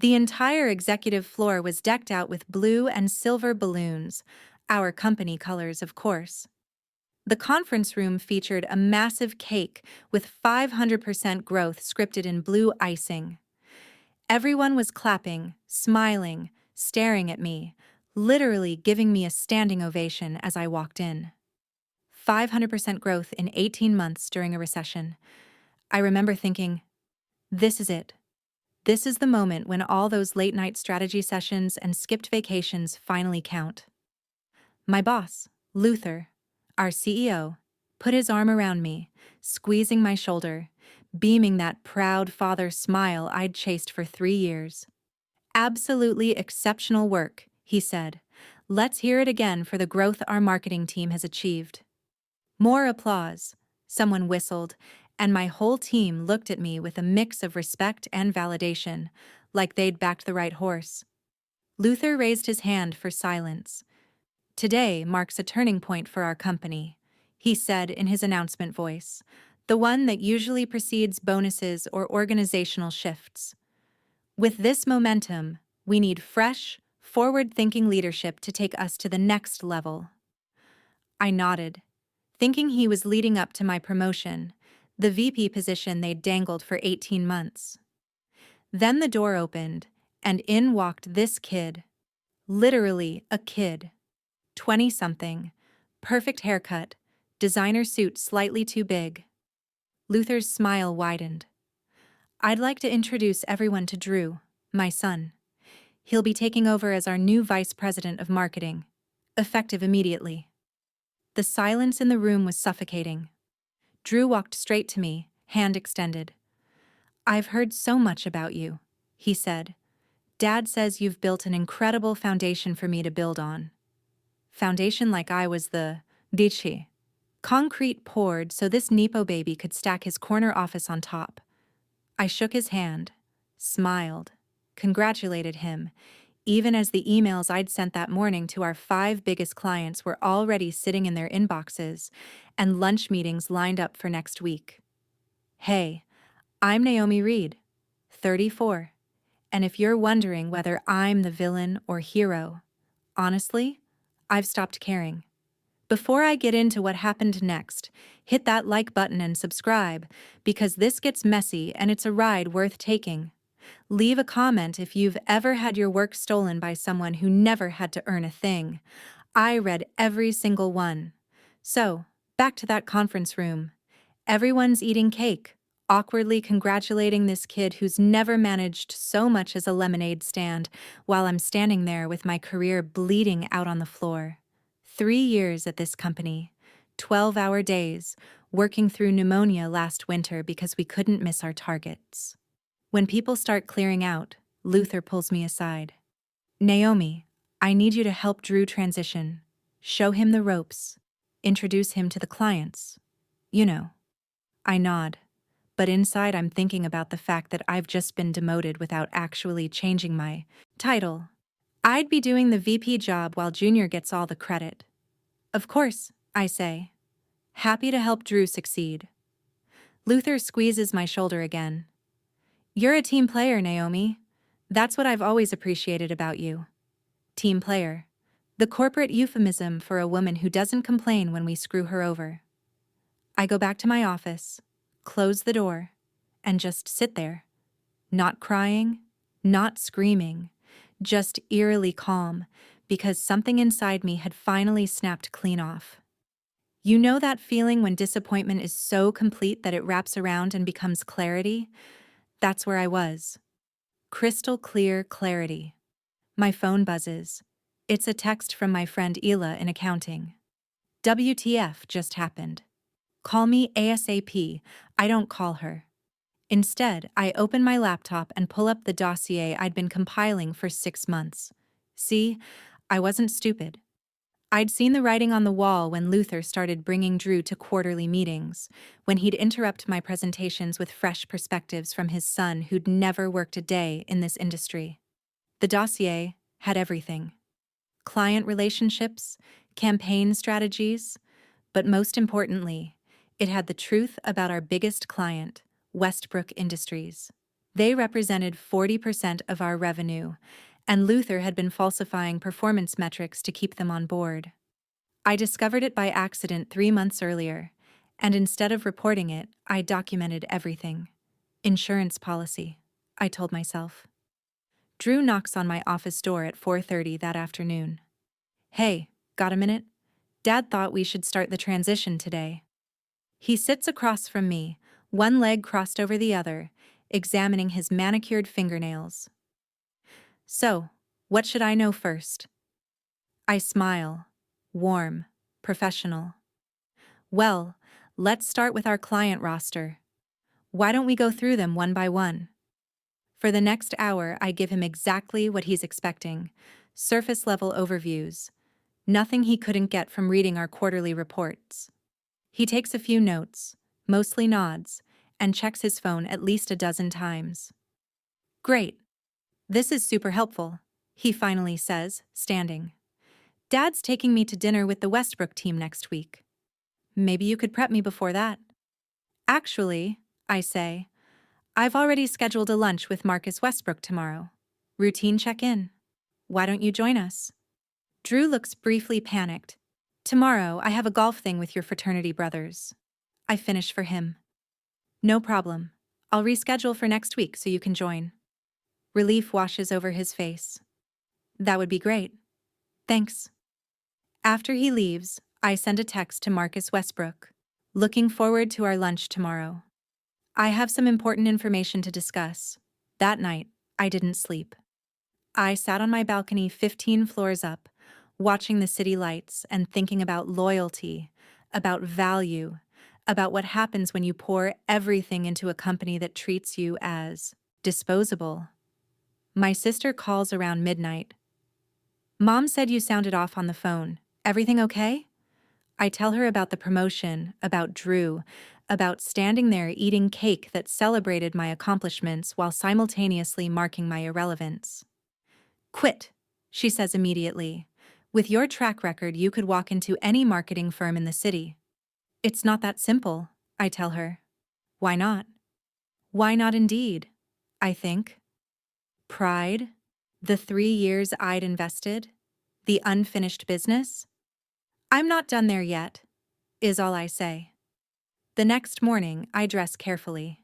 The entire executive floor was decked out with blue and silver balloons, our company colors, of course. The conference room featured a massive cake with 500% growth scripted in blue icing. Everyone was clapping, smiling, staring at me, literally giving me a standing ovation as I walked in. 500% growth in 18 months during a recession. I remember thinking, this is it. This is the moment when all those late-night strategy sessions and skipped vacations finally count. My boss, Luther, our CEO, put his arm around me, squeezing my shoulder, beaming that proud father smile I'd chased for 3 years. Absolutely exceptional work, he said. Let's hear it again for the growth our marketing team has achieved. More applause, someone whistled, and my whole team looked at me with a mix of respect and validation, like they'd backed the right horse. Luther raised his hand for silence. Today marks a turning point for our company, he said in his announcement voice, the one that usually precedes bonuses or organizational shifts. With this momentum, we need fresh, forward-thinking leadership to take us to the next level. I nodded, thinking he was leading up to my promotion, the VP position they'd dangled for 18 months. Then the door opened, and in walked this kid. Literally a kid. 20-something, perfect haircut, designer suit slightly too big. Luther's smile widened. I'd like to introduce everyone to Drew, my son. He'll be taking over as our new vice president of marketing, effective immediately. The silence in the room was suffocating. Drew walked straight to me, hand extended. I've heard so much about you, he said. Dad says you've built an incredible foundation for me to build on. Foundation like I was the dici. Concrete poured so this Nepo baby could stack his corner office on top. I shook his hand, smiled, congratulated him, even as the emails I'd sent that morning to our 5 biggest clients were already sitting in their inboxes, and lunch meetings lined up for next week. Hey, I'm Naomi Reed, 34, and if you're wondering whether I'm the villain or hero, honestly, I've stopped caring. Before I get into what happened next, hit that like button and subscribe, because this gets messy and it's a ride worth taking. Leave a comment if you've ever had your work stolen by someone who never had to earn a thing. I read every single one. So, back to that conference room. Everyone's eating cake, awkwardly congratulating this kid who's never managed so much as a lemonade stand, while I'm standing there with my career bleeding out on the floor. 3 years at this company, 12-hour days, working through pneumonia last winter because we couldn't miss our targets. When people start clearing out, Luther pulls me aside. Naomi, I need you to help Drew transition. Show him the ropes. Introduce him to the clients. You know. I nod, but inside I'm thinking about the fact that I've just been demoted without actually changing my title. I'd be doing the VP job while Junior gets all the credit. Of course, I say. Happy to help Drew succeed. Luther squeezes my shoulder again. You're a team player, Naomi. That's what I've always appreciated about you. Team player. The corporate euphemism for a woman who doesn't complain when we screw her over. I go back to my office, close the door, and just sit there. Not crying, not screaming, just eerily calm, because something inside me had finally snapped clean off. You know that feeling when disappointment is so complete that it wraps around and becomes clarity? That's where I was. Crystal clear clarity. My phone buzzes. It's a text from my friend Ela in accounting. WTF just happened. Call me ASAP. I don't call her. Instead, I open my laptop and pull up the dossier I'd been compiling for 6 months. See, I wasn't stupid. I'd seen the writing on the wall when Luther started bringing Drew to quarterly meetings, when he'd interrupt my presentations with fresh perspectives from his son who'd never worked a day in this industry. The dossier had everything. Client relationships, campaign strategies, but most importantly, it had the truth about our biggest client, Westbrook Industries. They represented 40% of our revenue, and Luther had been falsifying performance metrics to keep them on board. I discovered it by accident 3 months earlier, and instead of reporting it, I documented everything. Insurance policy, I told myself. Drew knocks on my office door at 4:30 that afternoon. Hey, got a minute? Dad thought we should start the transition today. He sits across from me, one leg crossed over the other, examining his manicured fingernails. So, what should I know first? I smile. Warm. Professional. Well, let's start with our client roster. Why don't we go through them one by one? For the next hour, I give him exactly what he's expecting. Surface-level overviews. Nothing he couldn't get from reading our quarterly reports. He takes a few notes, mostly nods, and checks his phone at least a dozen times. Great. This is super helpful, he finally says, standing. Dad's taking me to dinner with the Westbrook team next week. Maybe you could prep me before that. Actually, I say, I've already scheduled a lunch with Marcus Westbrook tomorrow. Routine check-in. Why don't you join us? Drew looks briefly panicked. Tomorrow, I have a golf thing with your fraternity brothers. I finish for him. No problem. I'll reschedule for next week so you can join. Relief washes over his face. That would be great. Thanks. After he leaves, I send a text to Marcus Westbrook. Looking forward to our lunch tomorrow. I have some important information to discuss. That night, I didn't sleep. I sat on my balcony 15 floors up, watching the city lights and thinking about loyalty, about value, about what happens when you pour everything into a company that treats you as disposable. My sister calls around midnight. Mom said you sounded off on the phone. Everything okay? I tell her about the promotion, about Drew, about standing there eating cake that celebrated my accomplishments while simultaneously marking my irrelevance. Quit, she says immediately. With your track record, you could walk into any marketing firm in the city. It's not that simple, I tell her. Why not? Why not indeed? I think. Pride? The 3 years I'd invested? The unfinished business? I'm not done there yet, is all I say. The next morning, I dress carefully.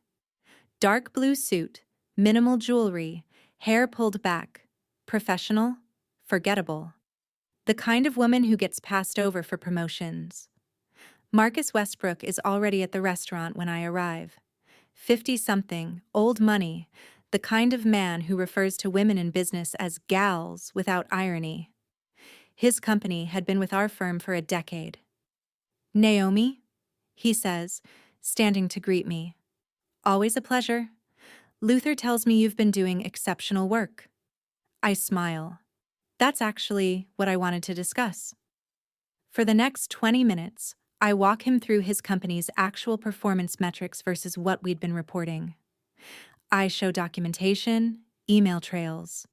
Dark blue suit, minimal jewelry, hair pulled back. Professional? Forgettable. The kind of woman who gets passed over for promotions. Marcus Westbrook is already at the restaurant when I arrive. 50-something, old money, the kind of man who refers to women in business as gals without irony. His company had been with our firm for a decade. Naomi? He says, standing to greet me. Always a pleasure. Luther tells me you've been doing exceptional work. I smile. That's actually what I wanted to discuss. For the next 20 minutes, I walk him through his company's actual performance metrics versus what we'd been reporting. I show documentation, email trails.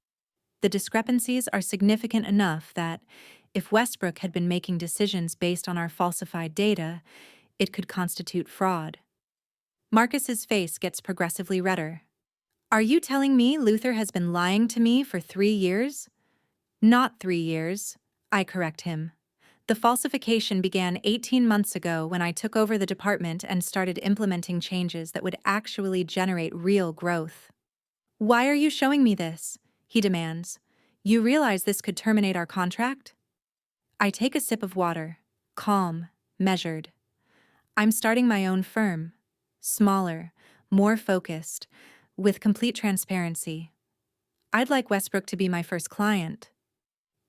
The discrepancies are significant enough that, if Westbrook had been making decisions based on our falsified data, it could constitute fraud. Marcus's face gets progressively redder. Are you telling me Luther has been lying to me for 3 years? Not 3 years, I correct him. The falsification began 18 months ago when I took over the department and started implementing changes that would actually generate real growth. Why are you showing me this? He demands. You realize this could terminate our contract? I take a sip of water, calm, measured. I'm starting my own firm. Smaller, more focused, with complete transparency. I'd like Westbrook to be my first client.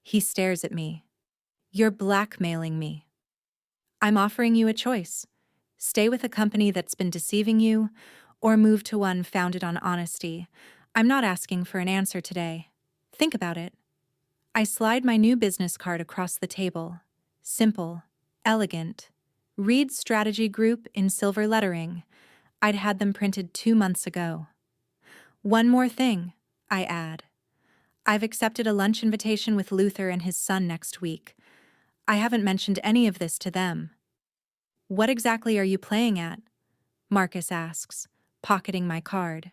He stares at me. You're blackmailing me. I'm offering you a choice. Stay with a company that's been deceiving you, or move to one founded on honesty. I'm not asking for an answer today. Think about it. I slide my new business card across the table. Simple, elegant. Reed Strategy Group in silver lettering. I'd had them printed 2 months ago. One more thing, I add. I've accepted a lunch invitation with Luther and his son next week. I haven't mentioned any of this to them. What exactly are you playing at? Marcus asks, pocketing my card.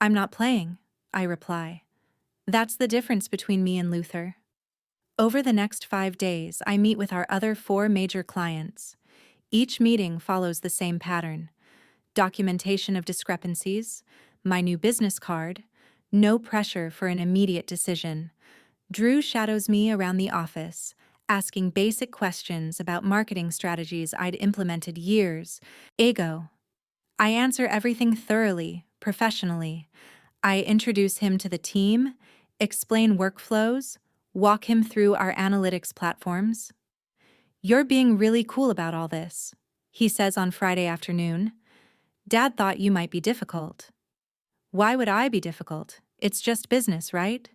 I'm not playing, I reply. That's the difference between me and Luther. Over the next 5 days, I meet with our other 4 major clients. Each meeting follows the same pattern: documentation of discrepancies, my new business card, no pressure for an immediate decision. Drew shadows me around the office, asking basic questions about marketing strategies I'd implemented years ago. I answer everything thoroughly, professionally. I introduce him to the team, explain workflows, walk him through our analytics platforms. "You're being really cool about all this," he says on Friday afternoon. "Dad thought you might be difficult." "Why would I be difficult? It's just business, right?"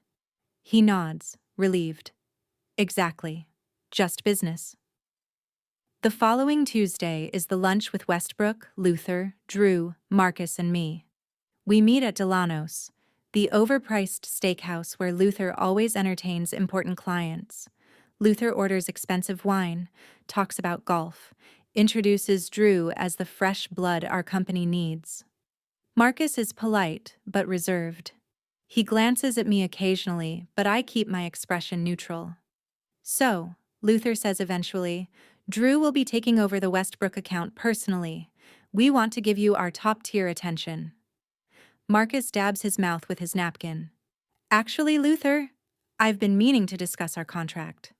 He nods, relieved. "Exactly. Just business." The following Tuesday is the lunch with Westbrook, Luther, Drew, Marcus, and me. We meet at Delano's, the overpriced steakhouse where Luther always entertains important clients. Luther orders expensive wine, talks about golf, introduces Drew as the fresh blood our company needs. Marcus is polite, but reserved. He glances at me occasionally, but I keep my expression neutral. "So," Luther says eventually, "Drew will be taking over the Westbrook account personally. We want to give you our top-tier attention." Marcus dabs his mouth with his napkin. "Actually, Luther, I've been meaning to discuss our contract."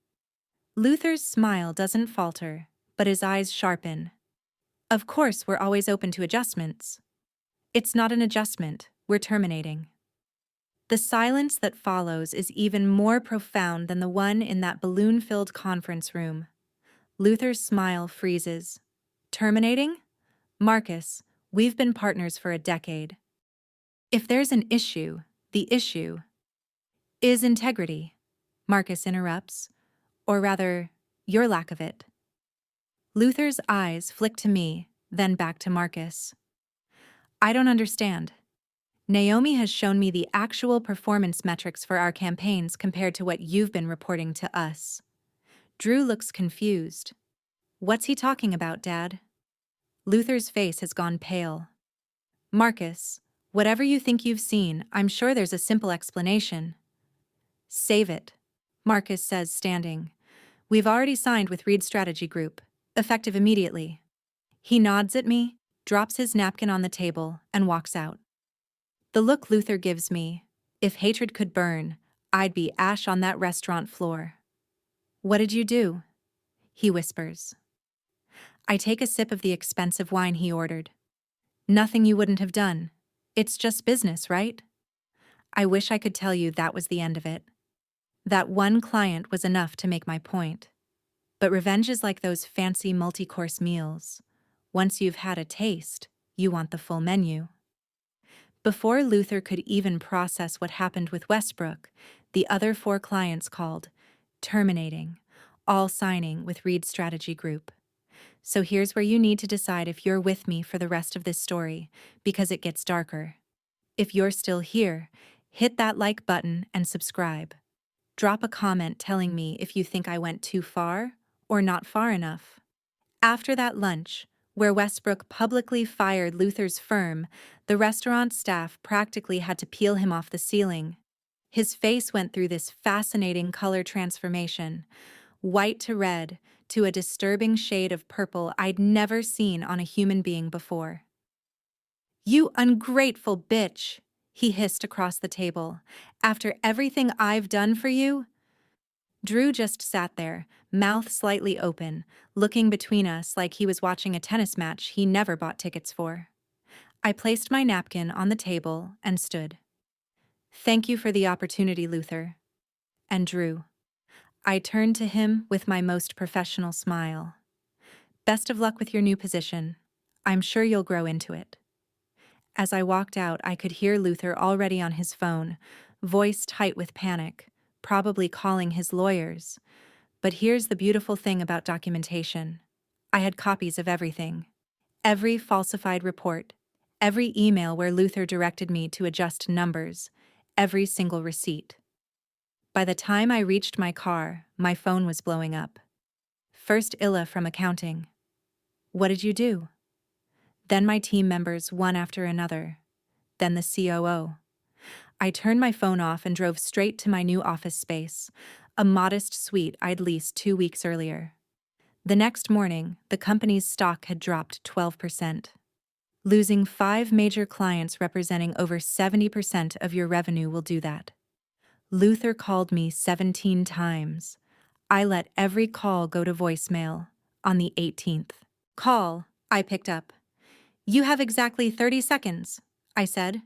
Luther's smile doesn't falter, but his eyes sharpen. "Of course, we're always open to adjustments." "It's not an adjustment, we're terminating." The silence that follows is even more profound than the one in that balloon-filled conference room. Luther's smile freezes. "Terminating? Marcus, we've been partners for a decade. If there's an issue, the issue is integrity," Marcus interrupts. "Or rather, your lack of it." Luther's eyes flick to me, then back to Marcus. "I don't understand. Naomi has shown me the actual performance metrics for our campaigns compared to what you've been reporting to us." Drew looks confused. "What's he talking about, Dad?" Luther's face has gone pale. "Marcus, whatever you think you've seen, I'm sure there's a simple explanation." "Save it," Marcus says, standing. "We've already signed with Reed Strategy Group, effective immediately." He nods at me, drops his napkin on the table, and walks out. The look Luther gives me: if hatred could burn, I'd be ash on that restaurant floor. "What did you do?" he whispers. I take a sip of the expensive wine he ordered. "Nothing you wouldn't have done. It's just business, right?" I wish I could tell you that was the end of it. That one client was enough to make my point. But revenge is like those fancy multi-course meals. Once you've had a taste, you want the full menu. Before Luther could even process what happened with Westbrook, the other 4 clients called, terminating, all signing with Reed Strategy Group. So here's where you need to decide if you're with me for the rest of this story, because it gets darker. If you're still here, hit that like button and subscribe. Drop a comment telling me if you think I went too far or not far enough. After that lunch, where Westbrook publicly fired Luther's firm, the restaurant staff practically had to peel him off the ceiling. His face went through this fascinating color transformation, white to red, to a disturbing shade of purple I'd never seen on a human being before. "You ungrateful bitch," he hissed across the table. "After everything I've done for you?" Drew just sat there, mouth slightly open, looking between us like he was watching a tennis match he never bought tickets for. I placed my napkin on the table and stood. "Thank you for the opportunity, Luther." And Drew. I turned to him with my most professional smile. "Best of luck with your new position. I'm sure you'll grow into it." As I walked out, I could hear Luther already on his phone, voice tight with panic, probably calling his lawyers. But here's the beautiful thing about documentation. I had copies of everything. Every falsified report, every email where Luther directed me to adjust numbers, every single receipt. By the time I reached my car, my phone was blowing up. First Illa from accounting. "What did you do?" Then my team members, one after another. then the COO. I turned my phone off and drove straight to my new office space, a modest suite I'd leased 2 weeks earlier. The next morning, the company's stock had dropped 12%. Losing 5 major clients representing over 70% of your revenue will do that. Luther called me 17 times. I let every call go to voicemail. On the 18th call, I picked up. "You have exactly 30 seconds, I said.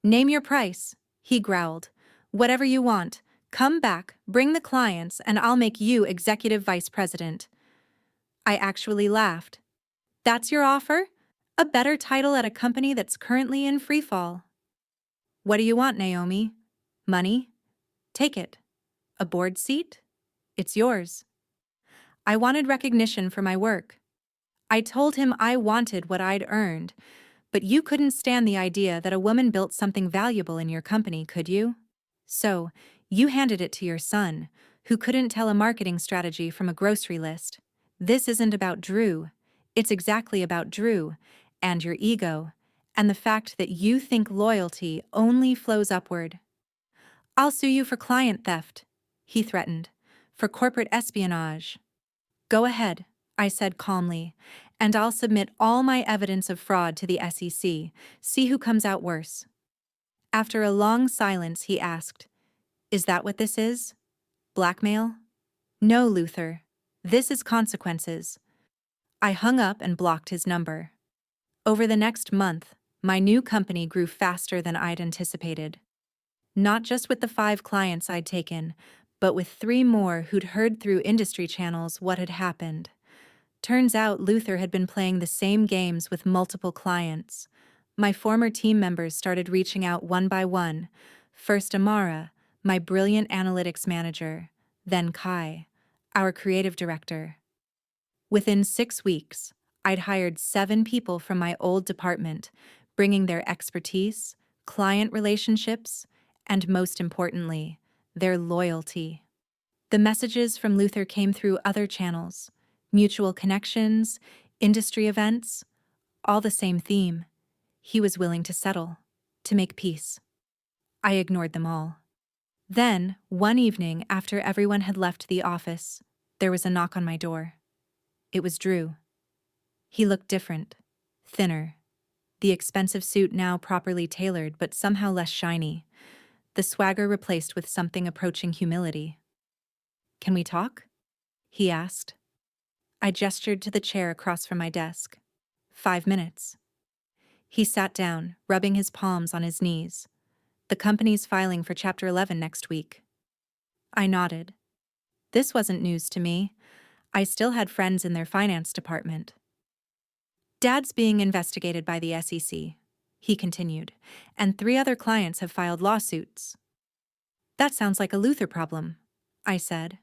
"Name your price," he growled. "Whatever you want. Come back, bring the clients, and I'll make you executive vice president." I actually laughed. "That's your offer? A better title at a company that's currently in freefall." "What do you want, Naomi? Money? Take it. A board seat? It's yours." I wanted recognition for my work. I told him I wanted what I'd earned, but you couldn't stand the idea that a woman built something valuable in your company, could you? So, you handed it to your son, who couldn't tell a marketing strategy from a grocery list. This isn't about Drew. It's exactly about Drew, and your ego, and the fact that you think loyalty only flows upward. "I'll sue you for client theft," he threatened, "for corporate espionage." "Go ahead," I said calmly, "and I'll submit all my evidence of fraud to the SEC. See who comes out worse." After a long silence, he asked, "Is that what this is? Blackmail?" "No, Luther. This is consequences." I hung up and blocked his number. Over the next month, my new company grew faster than I'd anticipated. Not just with the 5 clients I'd taken, but with 3 more who'd heard through industry channels what had happened. Turns out Luther had been playing the same games with multiple clients. My former team members started reaching out one by one. First Amara, my brilliant analytics manager, then Kai, our creative director. Within 6 weeks, I'd hired 7 people from my old department, bringing their expertise, client relationships, and most importantly, their loyalty. The messages from Luther came through other channels, mutual connections, industry events, all the same theme. He was willing to settle, to make peace. I ignored them all. Then, one evening after everyone had left the office, there was a knock on my door. It was Drew. He looked different, thinner, the expensive suit now properly tailored but somehow less shiny, the swagger replaced with something approaching humility. "Can we talk?" he asked. I gestured to the chair across from my desk. 5 minutes. He sat down, rubbing his palms on his knees. "The company's filing for Chapter 11 next week." I nodded. This wasn't news to me. I still had friends in their finance department. "Dad's being investigated by the SEC," he continued, "and 3 other clients have filed lawsuits." "That sounds like a Luther problem," I said.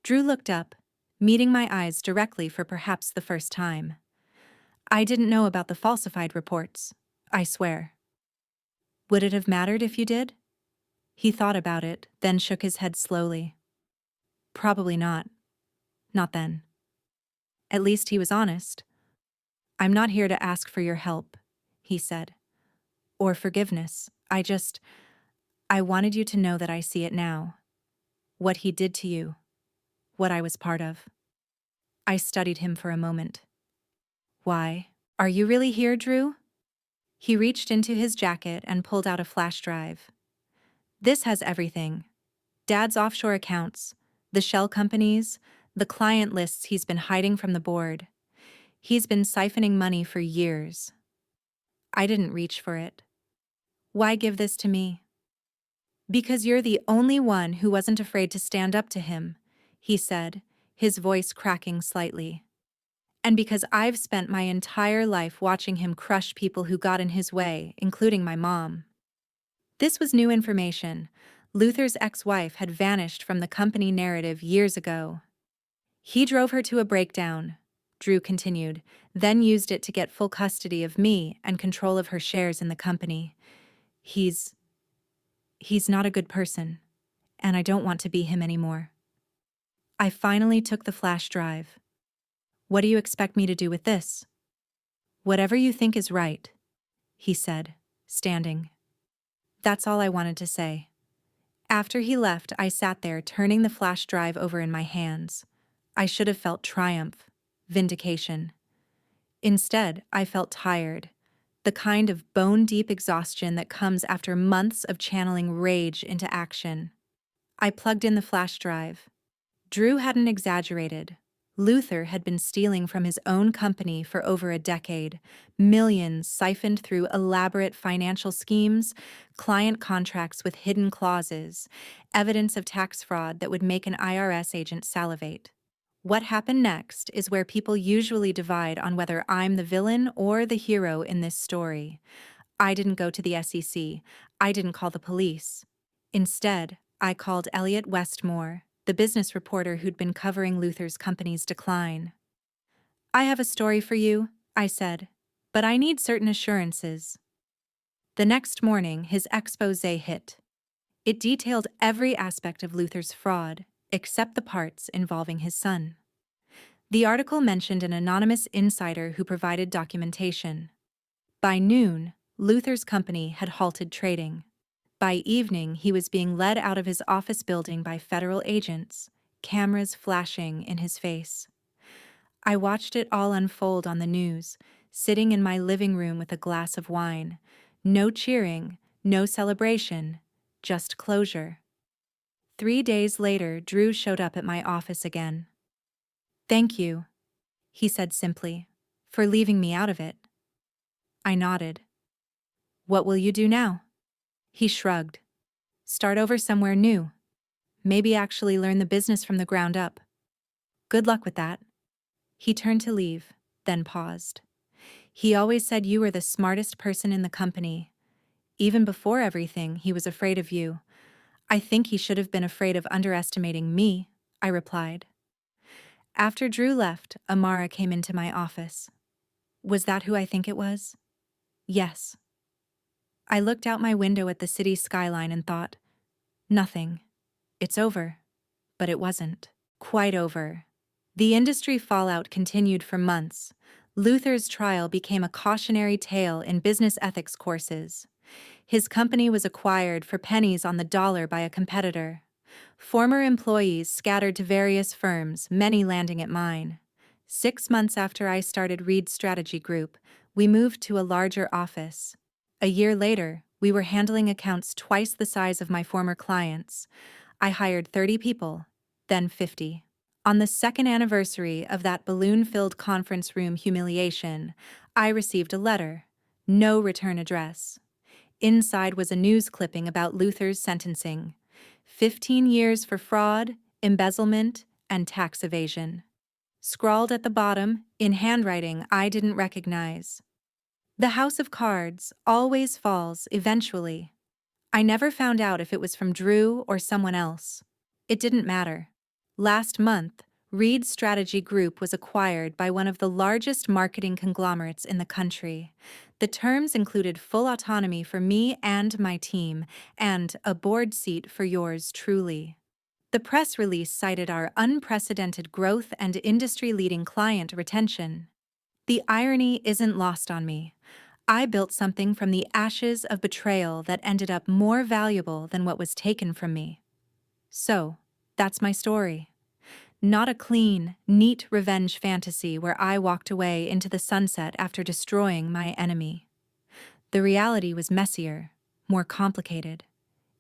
Drew looked up, meeting my eyes directly for perhaps the first time. "I didn't know about the falsified reports, I swear." "Would it have mattered if you did?" He thought about it, then shook his head slowly. "Probably not. Not then." At least he was honest. "I'm not here to ask for your help," he said. "Or forgiveness. I wanted you to know that I see it now. What he did to you. What I was part of." I studied him for a moment. "Why, are you really here, Drew?" He reached into his jacket and pulled out a flash drive. "This has everything. Dad's offshore accounts, the shell companies, the client lists he's been hiding from the board. He's been siphoning money for years." I didn't reach for it. "Why give this to me?" "Because you're the only one who wasn't afraid to stand up to him," he said, his voice cracking slightly. "And because I've spent my entire life watching him crush people who got in his way, including my mom." This was new information. Luther's ex-wife had vanished from the company narrative years ago. "He drove her to a breakdown," Drew continued, "then used it to get full custody of me and control of her shares in the company. He's not a good person, and I don't want to be him anymore." I finally took the flash drive. "What do you expect me to do with this?" "Whatever you think is right," he said, standing. That's all I wanted to say. After he left, I sat there turning the flash drive over in my hands. I should have felt triumph, vindication. Instead, I felt tired, the kind of bone-deep exhaustion that comes after months of channeling rage into action. I plugged in the flash drive. Drew hadn't exaggerated. Luther had been stealing from his own company for over a decade, millions siphoned through elaborate financial schemes, client contracts with hidden clauses, evidence of tax fraud that would make an IRS agent salivate. What happened next is where people usually divide on whether I'm the villain or the hero in this story. I didn't go to the SEC. I didn't call the police. Instead, I called Elliot Westmore, the business reporter who'd been covering Luther's company's decline. "I have a story for you," I said, "but I need certain assurances." The next morning, his exposé hit. It detailed every aspect of Luther's fraud, except the parts involving his son. The article mentioned an anonymous insider who provided documentation. By noon, Luther's company had halted trading. By evening, he was being led out of his office building by federal agents, cameras flashing in his face. I watched it all unfold on the news, sitting in my living room with a glass of wine. No cheering, no celebration, just closure. 3 days later, Drew showed up at my office again. "Thank you," he said simply, "for leaving me out of it." I nodded. "What will you do now?" He shrugged. "Start over somewhere new. Maybe actually learn the business from the ground up. Good luck with that." He turned to leave, then paused. "He always said you were the smartest person in the company. Even before everything, he was afraid of you. I think he should have been afraid of underestimating me," I replied. After Drew left, Amara came into my office. "Was that who I think it was?" "Yes." I looked out my window at the city skyline and thought, "Nothing. It's over." But it wasn't quite over. The industry fallout continued for months. Luther's trial became a cautionary tale in business ethics courses. His company was acquired for pennies on the dollar by a competitor. Former employees scattered to various firms, many landing at mine. 6 months after I started Reed Strategy Group, we moved to a larger office. A year later, we were handling accounts twice the size of my former clients. I hired 30 people, then 50. On the second anniversary of that balloon-filled conference room humiliation, I received a letter. No return address. Inside was a news clipping about Luther's sentencing. 15 years for fraud, embezzlement, and tax evasion. Scrawled at the bottom, in handwriting I didn't recognize. "The house of cards always falls eventually." I never found out if it was from Drew or someone else. It didn't matter. Last month, Reed Strategy Group was acquired by one of the largest marketing conglomerates in the country. The terms included full autonomy for me and my team, and a board seat for yours truly. The press release cited our unprecedented growth and industry-leading client retention. The irony isn't lost on me. I built something from the ashes of betrayal that ended up more valuable than what was taken from me. So, that's my story. Not a clean, neat revenge fantasy where I walked away into the sunset after destroying my enemy. The reality was messier, more complicated.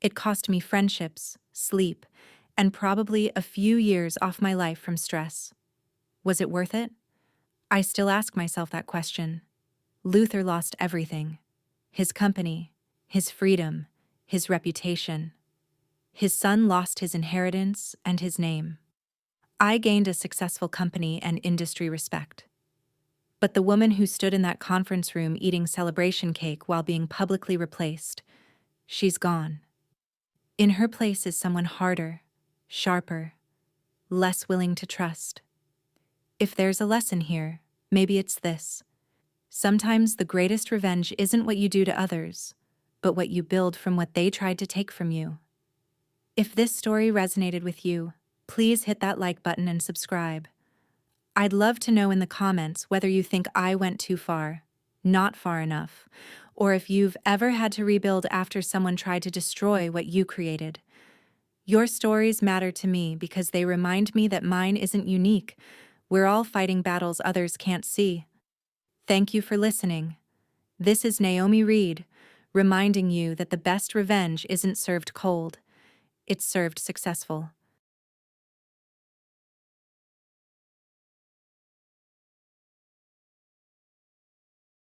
It cost me friendships, sleep, and probably a few years off my life from stress. Was it worth it? I still ask myself that question. Luther lost everything. His company, his freedom, his reputation. His son lost his inheritance and his name. I gained a successful company and industry respect. But the woman who stood in that conference room eating celebration cake while being publicly replaced, she's gone. In her place is someone harder, sharper, less willing to trust. If there's a lesson here, maybe it's this. Sometimes the greatest revenge isn't what you do to others, but what you build from what they tried to take from you. If this story resonated with you, please hit that like button and subscribe. I'd love to know in the comments whether you think I went too far, not far enough, or if you've ever had to rebuild after someone tried to destroy what you created. Your stories matter to me because they remind me that mine isn't unique. We're all fighting battles others can't see. Thank you for listening. This is Naomi Reed, reminding you that the best revenge isn't served cold, it's served successful.